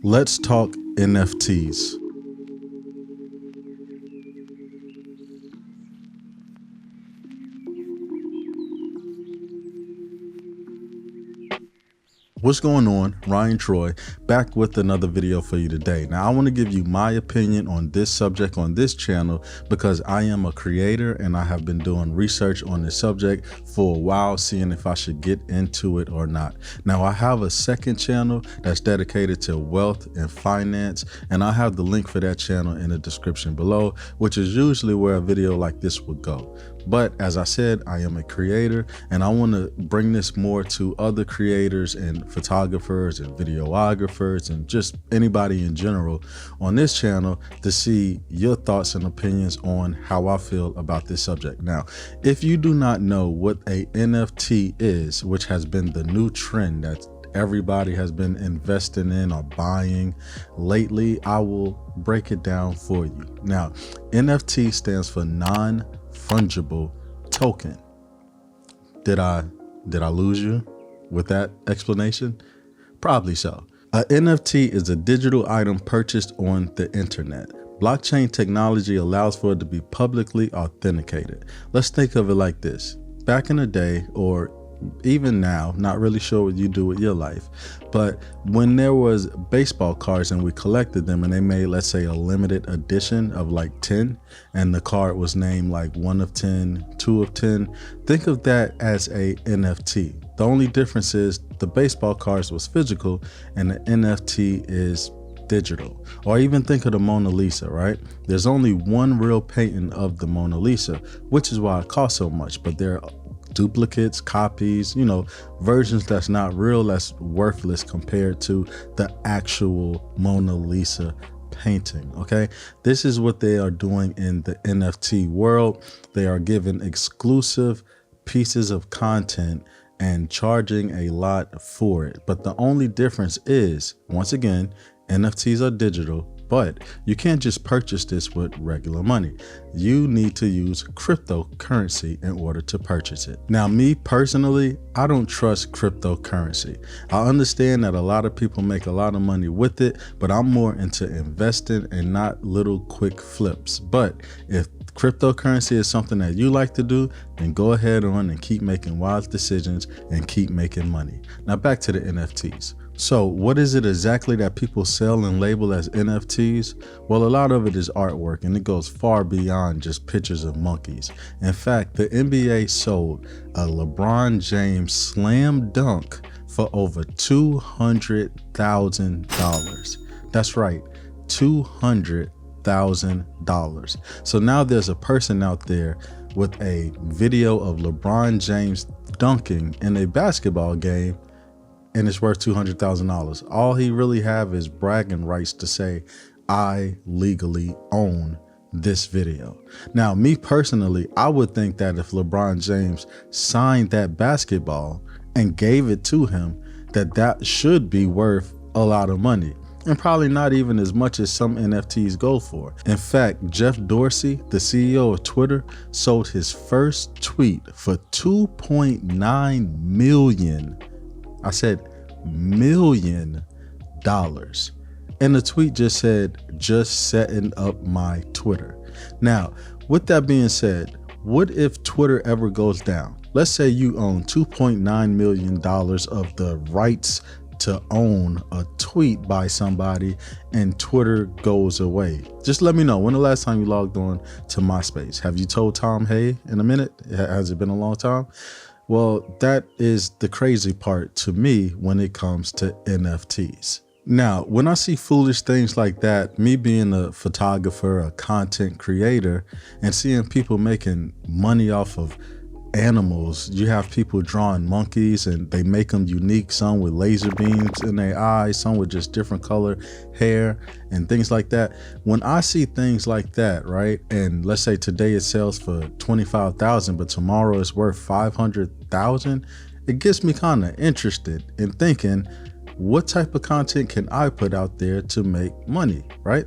Let's talk NFTs. What's going on? Ryan Troy back with another video for you today. Now I want to give you my opinion on this subject on this channel because I am a creator and I have been doing research on this subject for a while, seeing if I should get into it or not. Now I have a second channel that's dedicated to wealth and finance, and I have the link for that channel in the description below, which is usually where a video like this would go. But as I said, I am a creator and I want to bring this more to other creators and photographers and videographers and just anybody in general on this channel to see your thoughts and opinions on how I feel about this subject. Now, if you do not know what a NFT is, which has been the new trend that everybody has been investing in or buying lately, I will break it down for you. Now, NFT stands for non-fungible token. Did I lose you with that explanation? Probably so. A NFT is a digital item purchased on the internet. Blockchain technology allows for it to be publicly authenticated. Let's think of it like this. Back in the day, or even now, not really sure what you do with your life, but when there was baseball cards and we collected them and they made, let's say, a limited edition of like 10, and the card was named like 1 of 10, 2 of 10, think of that as a NFT. The only difference is the baseball cards was physical and the NFT is digital. Or even think of the Mona Lisa, right? There's only one real painting of the Mona Lisa, which is why it costs so much, but there are duplicates, copies, versions that's not real, that's worthless compared to the actual Mona Lisa painting. Okay, this is what they are doing in the NFT world. They are giving exclusive pieces of content and charging a lot for it. But the only difference is, once again, NFTs are digital, but you can't just purchase this with regular money. You need to use cryptocurrency in order to purchase it. Now, me personally, I don't trust cryptocurrency. I understand that a lot of people make a lot of money with it, but I'm more into investing and not little quick flips. But if cryptocurrency is something that you like to do, then go ahead on and keep making wise decisions and keep making money. Now back to the NFTs. So what is it exactly that people sell and label as NFTs? Well, a lot of it is artwork, and it goes far beyond just pictures of monkeys. In fact, the NBA sold a LeBron James slam dunk for over $200,000. That's right, $200,000. So now there's a person out there with a video of LeBron James dunking in a basketball game, and it's worth $200,000. All he really have is bragging rights to say, I legally own this video. Now, me personally, I would think that if LeBron James signed that basketball and gave it to him, that should be worth a lot of money. And probably not even as much as some NFTs go for. In fact, Jeff Dorsey, the CEO of Twitter, sold his first tweet for $2.9 million. I said $1 million. And the tweet just said, just setting up my Twitter. Now, with that being said, what if Twitter ever goes down? Let's say you own $2.9 million of the rights to own a tweet by somebody and Twitter goes away. Just let me know, when the last time you logged on to MySpace? Have you told Tom, hey, in a minute? Has it been a long time? Well, that is the crazy part to me when it comes to NFTs. Now, when I see foolish things like that, me being a photographer, a content creator, and seeing people making money off of animals, you have people drawing monkeys and they make them unique, some with laser beams in their eyes, some with just different color hair and things like that. When I see things like that, right, and let's say today it sells for $25,000 but tomorrow it's worth $500,000, it gets me kind of interested in thinking, what type of content can I put out there to make money, right?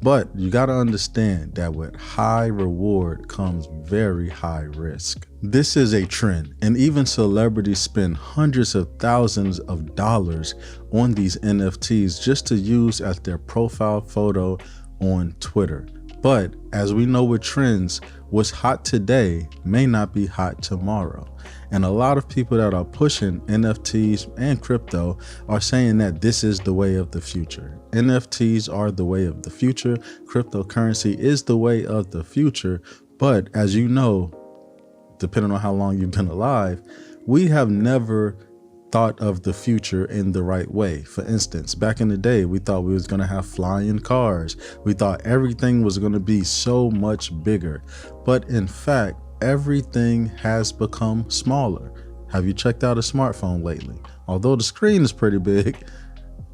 But you got to understand that with high reward comes very high risk. This is a trend, and even celebrities spend hundreds of thousands of dollars on these NFTs just to use as their profile photo on Twitter. But as we know with trends, what's hot today may not be hot tomorrow. And a lot of people that are pushing NFTs and crypto are saying that this is the way of the future. NFTs are the way of the future. Cryptocurrency is the way of the future. But as you know, depending on how long you've been alive, we have never thought of the future in the right way. For instance, back in the day, we thought we was going to have flying cars. We thought everything was going to be so much bigger. But in fact, everything has become smaller. Have you checked out a smartphone lately? Although the screen is pretty big,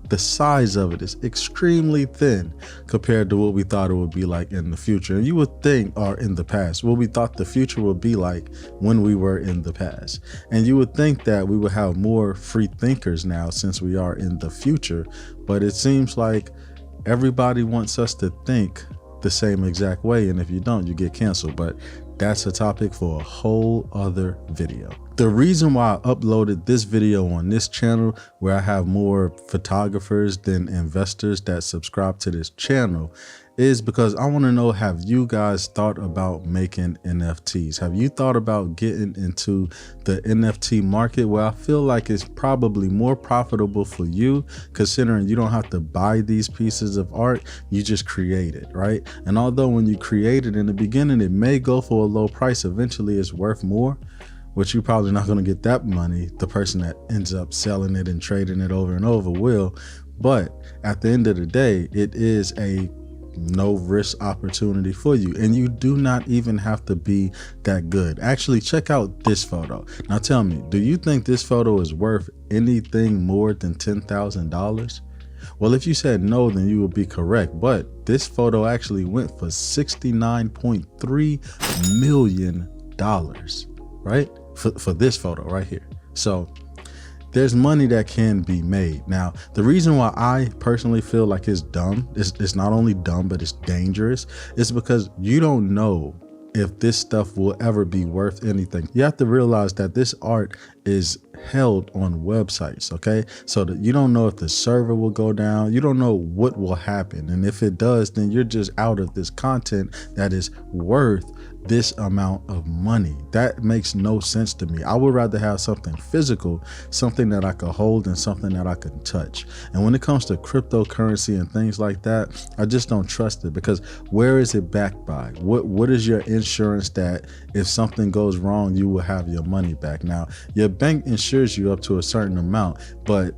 the size of it is extremely thin compared to what we thought it would be like in the future. And you would think, or in the past, what we thought the future would be like when we were in the past. And you would think that we would have more free thinkers now since we are in the future. But it seems like everybody wants us to think the same exact way. And if you don't, you get canceled. But that's a topic for a whole other video. The reason why I uploaded this video on this channel, where I have more photographers than investors that subscribe to this channel, is because I want to know, have you guys thought about making NFTs? Have you thought about getting into the NFT market, where I feel like it's probably more profitable for you, considering you don't have to buy these pieces of art, you just create it, right? And although when you create it in the beginning, it may go for a low price, eventually it's worth more, which you're probably not going to get that money. The person that ends up selling it and trading it over and over will. But at the end of the day, it is a no risk opportunity for you, and you do not even have to be that good. Actually, check out this photo. Now tell me, do you think this photo is worth anything more than $10,000? Well, if you said no, then you would be correct. But this photo actually went for $69.3 million, right? For this photo right here. So there's money that can be made. Now, the reason why I personally feel like it's dumb, it's not only dumb, but it's dangerous, is because you don't know if this stuff will ever be worth anything. You have to realize that this art is held on websites, okay? So that you don't know if the server will go down, you don't know what will happen. And if it does, then you're just out of this content that is worth this amount of money. That makes no sense to me. I would rather have something physical, something that I could hold and something that I can touch. And when it comes to cryptocurrency and things like that, I just don't trust it, because where is it backed by? What is your insurance that if something goes wrong, you will have your money back? Now, your bank insures you up to a certain amount, but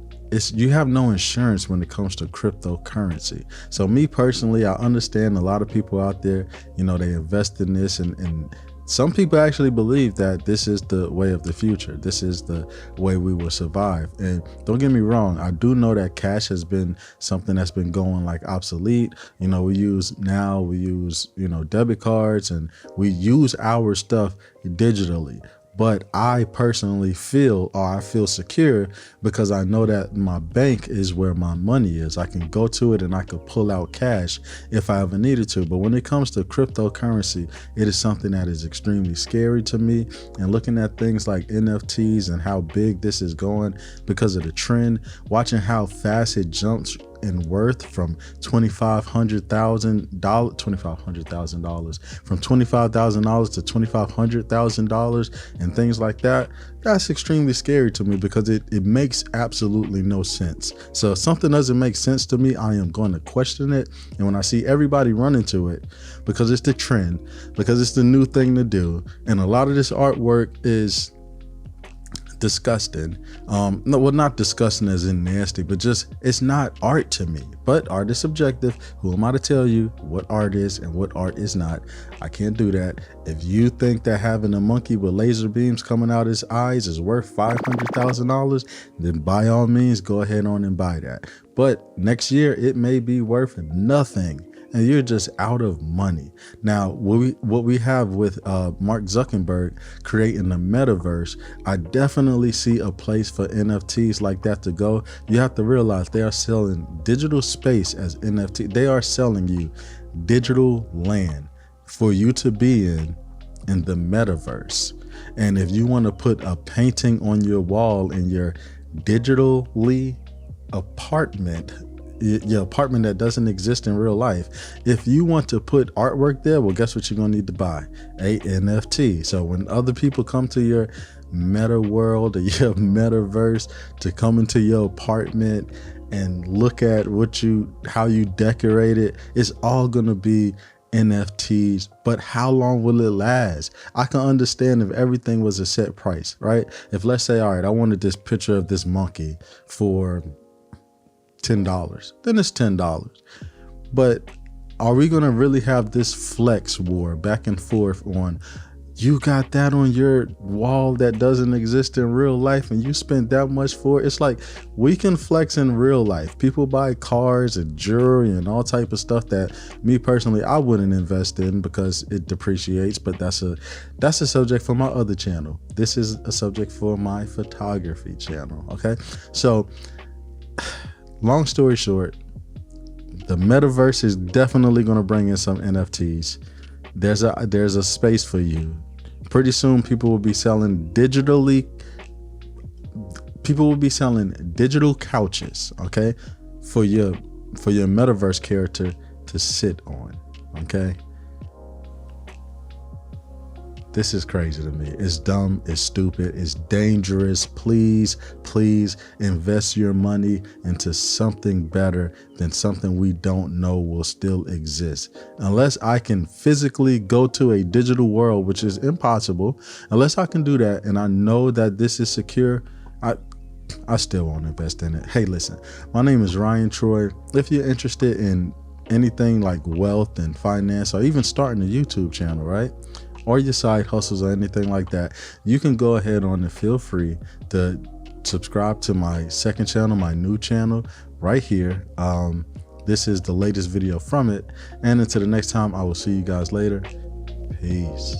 you have no insurance when it comes to cryptocurrency. So me personally, I understand a lot of people out there, you know, they invest in this, and some people actually believe that this is the way of the future. This is the way we will survive. And don't get me wrong, I do know that cash has been something that's been going like obsolete. You know, we use, you know, debit cards, and we use our stuff digitally. But I personally feel secure because I know that my bank is where my money is. I can go to it and I can pull out cash if I ever needed to. But when it comes to cryptocurrency, it is something that is extremely scary to me. And looking at things like NFTs and how big this is going because of the trend, watching how fast it jumps in worth from $25,000 from $25,000 to $2,500,000 and things like that. That's extremely scary to me because it makes absolutely no sense. So if something doesn't make sense to me, I am going to question it. And when I see everybody run into it, because it's the trend, because it's the new thing to do, and a lot of this artwork is disgusting. No, well, not disgusting as in nasty, but just, it's not art to me. But art is subjective. Who am I to tell you what art is and what art is not? I can't do that. If you think that having a monkey with laser beams coming out his eyes is worth $500,000, then by all means, go ahead on and buy that. But next year, it may be worth nothing. and you're just out of money. Now, what we have with Mark Zuckerberg creating the metaverse, I definitely see a place for NFTs like that to go. You have to realize they are selling digital space as NFT. They are selling you digital land for you to be in the metaverse. And if you want to put a painting on your wall in your digitally apartment, your apartment that doesn't exist in real life, if you want to put artwork there, well, guess what you're gonna need to buy? A NFT. So when other people come to your meta world or your metaverse to come into your apartment and look at how you decorate it, it's all gonna be NFTs. But how long will it last? I can understand if everything was a set price, right? If, let's say, all right, I wanted this picture of this monkey for $10, then it's $10. But are we gonna really have this flex war back and forth on, you got that on your wall that doesn't exist in real life and you spent that much for it? It's like, we can flex in real life. People buy cars and jewelry and all type of stuff that me personally, I wouldn't invest in because it depreciates, but that's a subject for my other channel. This is a subject for my photography channel, okay? So long story short, the metaverse is definitely going to bring in some NFTs. There's a space for you. Pretty soon people will be selling digital couches, okay, for your metaverse character to sit on, okay? This is crazy to me. It's dumb, it's stupid, it's dangerous. Please invest your money into something better than something we don't know will still exist. Unless I can physically go to a digital world, which is impossible, unless I can do that and I know that this is secure, I still won't invest in it. Hey, listen, my name is Ryan Troy. If you're interested in anything like wealth and finance, or even starting a YouTube channel, right? Or your side hustles or anything like that, you can go ahead on and feel free to subscribe to my second channel, my new channel right here. This is the latest video from it. And until the next time, I will see you guys later. Peace.